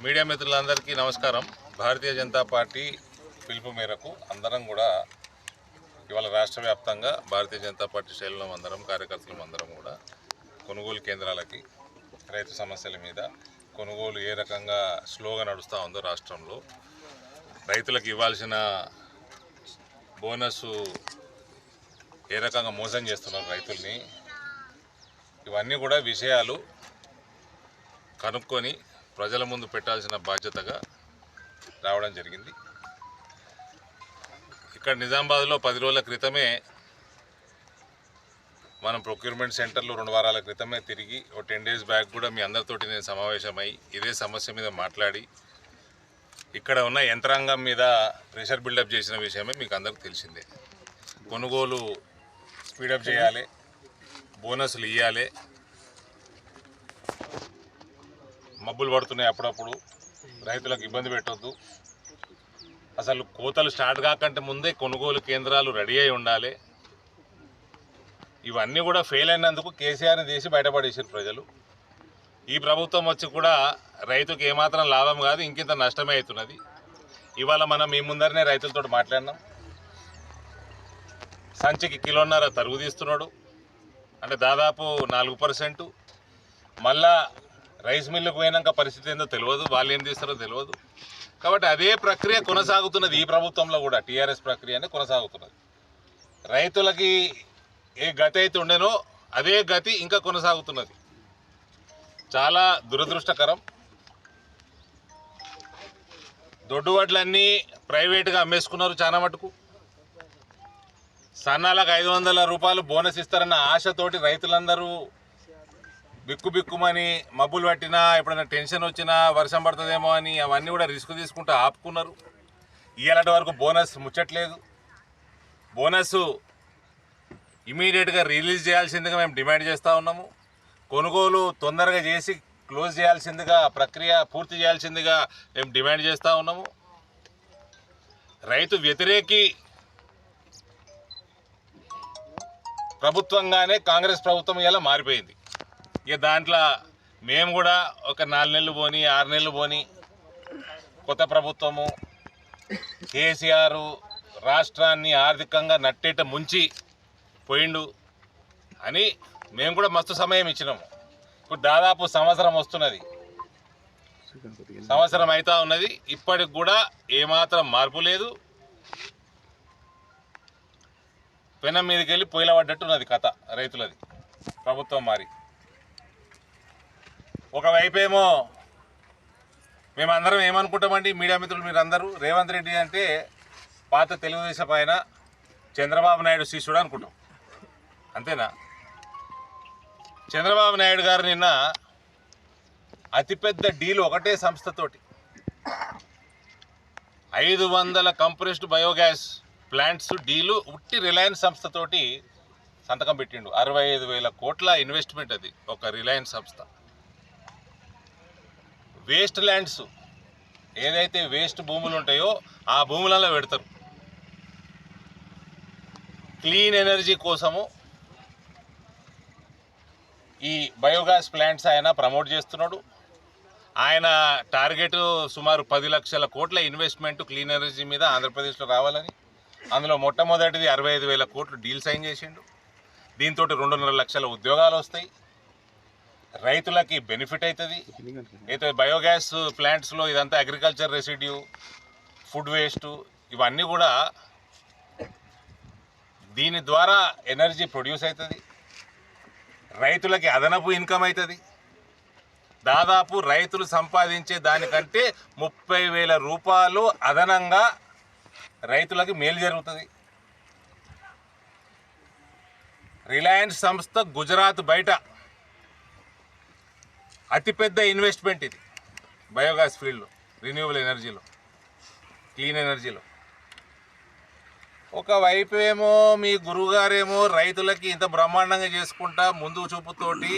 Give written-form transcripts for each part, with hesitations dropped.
Media మిత్రులందరికీ నమస్కారం. Bharatiya Janata party పిలుపు మేరకు అందరం కూడా ఇవాళ రాష్ట్ర వ్యాప్తంగా భారతీయ జనతా పార్టీ శ్రేణులు అందరం కార్యకర్తలు అందరం కూడా కొనుగోలు కేంద్రాలకి రైతు సమస్యల మీద కొనుగోలు ఏ రకంగా స్లోగా నడుస్తూ ఉందో రాష్ట్రంలో రైతులకు ఇవ్వాల్సిన బోనస్ ఏ రకంగా మోసం చేస్తున్నారు రైతుల్ని, ఇవన్నీ కూడా విషయాలు కనుక్కొని ప్రజల ముందు పెట్టాల్సిన బాధ్యతగా రావడం జరిగింది. ఇక్కడ నిజామాబాద్లో 10 రోజుల క్రితమే మనం ప్రొక్యూర్మెంట్ సెంటర్లో 2 వారాల క్రితమే తిరిగి 10 డేస్ బ్యాక్ కూడా మీ అందరితోటి నేను సమావేశమై ఇదే సమస్య మీద మాట్లాడి ఇక్కడ ఉన్న యంత్రాంగం మీద ప్రెషర్ బిల్డప్ చేసిన విషయమే మీకు అందరికీ తెలిసిందే. కొనుగోలు స్పీడప్ చేయాలి, బోనస్లు ఇవ్వాలి, మబ్బులు పడుతున్నాయి అప్పుడప్పుడు, రైతులకు ఇబ్బంది పెట్టొద్దు, అసలు కోతలు స్టార్ట్ కాకంటే ముందే కొనుగోలు కేంద్రాలు రెడీ అయి ఉండాలి. ఇవన్నీ కూడా ఫెయిల్ అయినందుకు కేసీఆర్ని తీసి బయటపడేసారు ప్రజలు. ఈ ప్రభుత్వం వచ్చి కూడా రైతుకు ఏమాత్రం లాభం కాదు, ఇంకింత నష్టమే అవుతున్నది. ఇవాళ మనం మీ ముందరనే రైతులతో మాట్లాడినాం. సంచికి 1.5 కిలో తరుగు తీస్తున్నాడు, అంటే దాదాపు 4%. మళ్ళా రైస్ మిల్లుకు పోయినాక పరిస్థితి ఏందో తెలియదు, వాళ్ళు ఏం తీస్తారో తెలియదు. కాబట్టి అదే ప్రక్రియ కొనసాగుతున్నది ఈ ప్రభుత్వంలో కూడా. టీఆర్ఎస్ ప్రక్రియనే కొనసాగుతున్నది. రైతులకి ఏ గతి అయితే ఉండేనో అదే గతి ఇంకా కొనసాగుతున్నది. చాలా దురదృష్టకరం. దొడ్డు వడ్లన్నీ ప్రైవేటుగా అమ్మేసుకున్నారు చాలా మటుకు. సన్నాలకు 500 రూపాయలు బోనస్ ఇస్తారన్న ఆశతోటి రైతులందరూ బిక్కుమని మబ్బులు పట్టినా, ఎప్పుడైనా టెన్షన్ వచ్చినా, వర్షం పడుతుందేమో అని అవన్నీ కూడా రిస్క్ తీసుకుంటూ ఆపుకున్నారు. ఇవాళటి వరకు బోనస్ ముచ్చట్లేదు. బోనస్ ఇమీడియట్గా రిలీజ్ చేయాల్సిందిగా మేము డిమాండ్ చేస్తూ ఉన్నాము. కొనుగోలు తొందరగా చేసి క్లోజ్ చేయాల్సిందిగా, ప్రక్రియ పూర్తి చేయాల్సిందిగా మేము డిమాండ్ చేస్తూ ఉన్నాము. రైతు వ్యతిరేకి ప్రభుత్వంగానే కాంగ్రెస్ ప్రభుత్వం ఇలా మారిపోయింది. ఇక దాంట్లో మేము కూడా ఒక 4 నెలలు పోని 6 నెలలు పోని కొత్త ప్రభుత్వము కేసీఆర్ రాష్ట్రాన్ని ఆర్థికంగా నట్టేట ముంచి పోయిండు అని మేము కూడా మస్తు సమయం ఇచ్చినాము. ఇప్పుడు దాదాపు సంవత్సరం వస్తున్నది, సంవత్సరం అవుతా ఉన్నది. ఇప్పటికి కూడా ఏమాత్రం మార్పు లేదు. పెనం మీదకి వెళ్ళి పొయ్యిల పడ్డట్టున్నది కథ రైతులది. ప్రభుత్వం మారి ఒకవైపేమో మేమందరం ఏమనుకుంటామండి, మీడియా మిత్రులు మీరందరూ, రేవంత్ రెడ్డి అంటే పాత తెలుగుదేశం పైన చంద్రబాబు నాయుడు శిష్యుడు అనుకుంటాం. అంతేనా? చంద్రబాబు నాయుడు గారు నిన్న అతిపెద్ద డీల్ ఒకటే సంస్థతోటి 500 కంప్రెస్డ్ బయోగ్యాస్ ప్లాంట్స్ డీలు ఉట్టి రిలయన్స్ సంస్థతోటి సంతకం పెట్టిండు. 65,000 కోట్ల ఇన్వెస్ట్మెంట్ అది ఒక రిలయన్స్ సంస్థ. వేస్ట్ ల్యాండ్స్ ఏదైతే వేస్ట్ భూములు ఉంటాయో ఆ భూములలో పెడతారు. క్లీన్ ఎనర్జీ కోసము ఈ బయోగ్యాస్ ప్లాంట్స్ ఆయన ప్రమోట్ చేస్తున్నాడు. ఆయన టార్గెట్ సుమారు 10 లక్షల కోట్ల ఇన్వెస్ట్మెంట్ క్లీన్ ఎనర్జీ మీద ఆంధ్రప్రదేశ్లో రావాలని. అందులో మొట్టమొదటిది 65,000 కోట్లు డీల్ సైన్ చేసిండు. దీంతో 2.5 లక్షల ఉద్యోగాలు వస్తాయి, రైతులకి బెనిఫిట్ అవుతుంది. అయితే బయోగ్యాస్ ప్లాంట్స్లో ఇదంతా అగ్రికల్చర్ రెసిడ్యూ, ఫుడ్ వేస్ట్, ఇవన్నీ కూడా దీని ద్వారా ఎనర్జీ ప్రొడ్యూస్ అవుతుంది, రైతులకి అదనపు ఇన్కమ్ అవుతుంది. దాదాపు రైతులు సంపాదించే దానికంటే 30,000 రూపాయలు అదనంగా రైతులకి మేలు జరుగుతుంది. రిలయన్స్ సంస్థ గుజరాత్ బయట అతిపెద్ద ఇన్వెస్ట్మెంట్ ఇది బయోగ్యాస్ ఫీల్డ్లో, రిన్యూవబుల్ ఎనర్జీలో, క్లీన్ ఎనర్జీలో. ఒకవైపు ఏమో మీ గురువుగారేమో రైతులకి ఇంత బ్రహ్మాండంగా చేసుకుంటా ముందు చూపుతోటి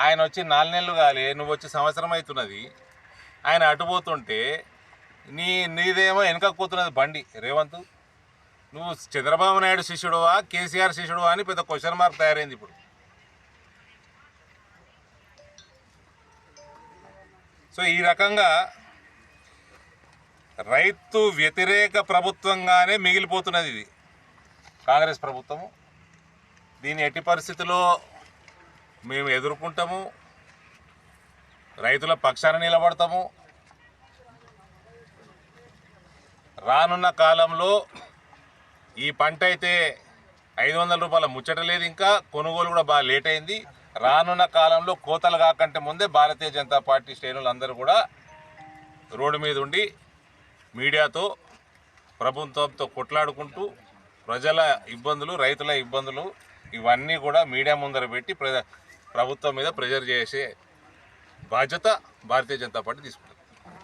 ఆయన వచ్చి 4 నెలలు కాలే, నువ్వు వచ్చి సంవత్సరం అవుతున్నది. ఆయన అటుపోతుంటే నీదేమో వెనకపోతున్నది బండి. రేవంత్, నువ్వు చంద్రబాబు నాయుడు శిష్యుడువా కేసీఆర్ శిష్యుడువా అని పెద్ద క్వశ్చన్ మార్క్ తయారైంది ఇప్పుడు. సో ఈ రకంగా రైతు వ్యతిరేక ప్రభుత్వంగానే మిగిలిపోతున్నది ఇది కాంగ్రెస్ ప్రభుత్వము. దీన్ని ఎట్టి పరిస్థితుల్లో మేము ఎదుర్కొంటాము, రైతుల పక్షాన నిలబడతాము. రానున్న కాలంలో ఈ పంట అయితే 500 రూపాయల ముచ్చట లేదు, ఇంకా కొనుగోలు కూడా బాగా లేట్ అయింది. రానున్న కాలంలో కోతలు కాకంటే ముందే భారతీయ జనతా పార్టీ శ్రేణులు అందరూ కూడా రోడ్డు మీద ఉండి మీడియాతో ప్రభుత్వంతో కొట్లాడుకుంటూ ప్రజల ఇబ్బందులు, రైతుల ఇబ్బందులు ఇవన్నీ కూడా మీడియా ముందర పెట్టి ప్రభుత్వం మీద ప్రెజర్ చేసే బాధ్యత భారతీయ జనతా పార్టీ తీసుకుంటుంది.